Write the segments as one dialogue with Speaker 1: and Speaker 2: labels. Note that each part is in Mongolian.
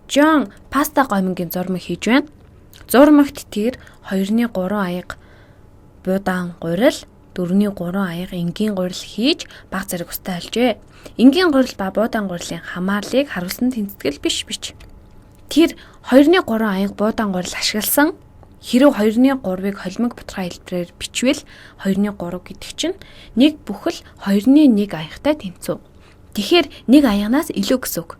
Speaker 1: Жон паста гомингийн зурмаг хийж байна. Зурмагт тэр 2-3 аяга буудаан гурил, 4-3 аяга энгийн гурил хийж баг зэрэг устай олжээ. Энгийн гурил ба буудаан гурилын хамаарлыг харуулсан тэнцэтгэл биш. Тэр 2-3 аяга буудаан гурил ашигласан. Хэрэв 2-3-ыг холимог бутгай хэлбэрээр бичвэл 2-3 гэдэг чинь нэг бүхэл 2-1 аягтай тэнцүү. Тэгэхээр нэг аягнаас илүү гэсэн үг.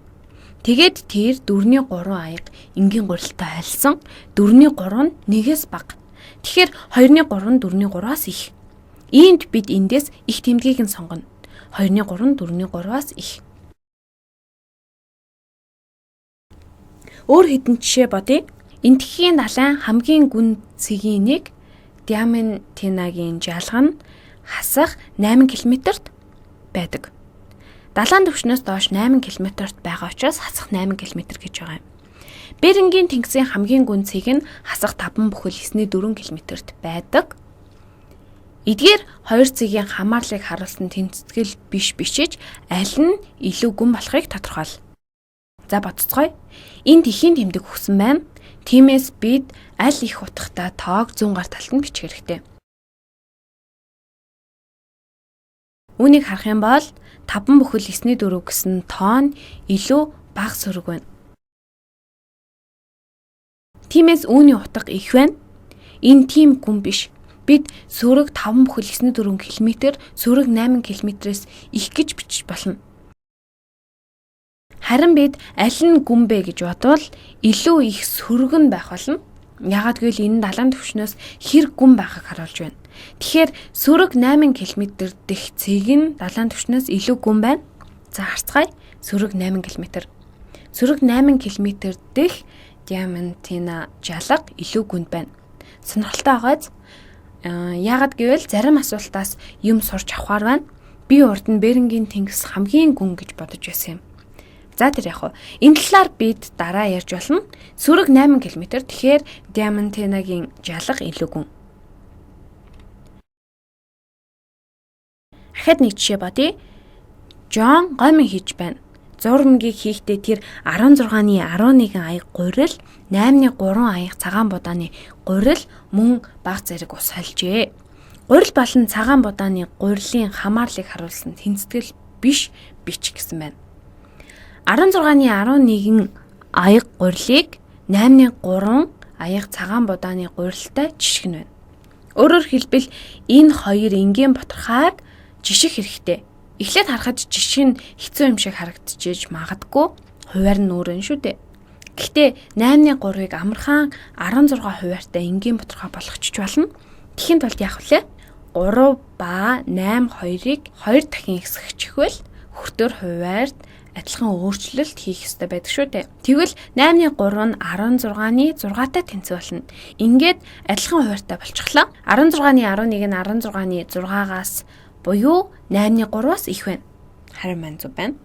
Speaker 1: Тэгээд тэр 4-3 аяга энгийн гурилтай айлсан. 4-3 нь нэгээс бага. Тэгэхээр 2-3 нь 4-3-аас их. Иймд бид эндээс их тэмдгийг нь сонгоно. 2-3 нь 4-3-аас их. Өөр хэдэн жишээ бодъё. Энтхийн далайн хамгийн гүн цэгийн нэг Диамантинагийн жалга нь хасах 8 км-т байдаг. Далайн түвшнээс доош 8 км-т байгаа учраас хасах 8 км гэж байгаа юм. Берингийн тэнгисийн хамгийн гүн цэг нь хасах 5 бүхэл 9.4 км-т байдаг. Эдгээр хоёр цэгийн хамаарлыг харуулсан тэнцэтгэл биш бичиж аль нь илүү гүн болохыг тодорхойл. За бодцгоё. Энд ихийн тэмдэг өгсөн байна. Тиймээс бид аль их утгатай тоог зүүн гар талд нь бичих хэрэгтэй. Үүнийг харах юм бол 5 бүхэл 9.4 гэсэн тоон илүү бага сөрөг байна. Тиймээс үүний утга их байна. Энэ тийм гүн биш. Бид сөрөг 5 бүхэл 9.4 км, сөрөг 8 км-с их гэж бичиж болно. Харин бид аль нь гүн бэ гэж бодвол илүү их сөрөг нь байх болно. Яагад гэвэл энэ далайн түвшнээс хэр гүн байхыг харуулж байна. Тэгэхээр сөрөг 8 км дэх цэг нь далайн түвшнээс илүү гүн байна. За харцгаая. Сөрөг 8 км. Сөрөг 8 км дэх Диамантина жалга илүү гүнд байна. Сонирхолтой байгааз. Яагад гэвэл зарим асуултаас юм сурч авахар байна. Би урд нь Берингийн тэнгис хамгийн гүн гэж бодож байсан юм. За тэр яг. Энэ талаар бид дараа ярьж болно. Сөрөг 8 км тэгэхээр Диамантинагийн жалга илүү гүн. Ахад нэг жишээ бодъё. Жон гомин хийж байна. Зурмгийг хийхдээ тэр 16-ны 11 аяга гурил, 8-ны 3 аяга цагаан будааны гурил мөн баг зэрэг ус холжээ. Гурил болон цагаан будааны гурилын хамаарлыг харуулсан тэнцэтгэл биш бич гэсэн байна. 16-ны 11 аяга гурилыг 8-ны 3 аяга цагаан будааны гурилтай жишгэн байна. Өөрөөр хэлбэл энэ хоёр энгийн ботхойг жиших хэрэгтэй. Эхлээд харахад жишг нь хэцүү юм шиг харагдчихэж магадгүй. Хуваар нь өөр нь шүү дээ. Гэхдээ 8-ны 3-ыг амархан 16 хуваартай энгийн ботхой болгочих болно. Тэхийн тулд яах вэ? 3 ба 8 2-ыг 2 дахин хэсэгчихвэл хүртээр хуваард адилхан өөрчлөлт хийх ёстой байдаг шүү дээ. Тэгвэл 8-ны 3 нь 16-ны 6-тай тэнцүү болно. Ингээд адилхан хуваартай болчихлоо. 16-ны 11 нь 16-ны 6-аас буюу 8-ны 3-аас их байна. Харин маань зүг байна.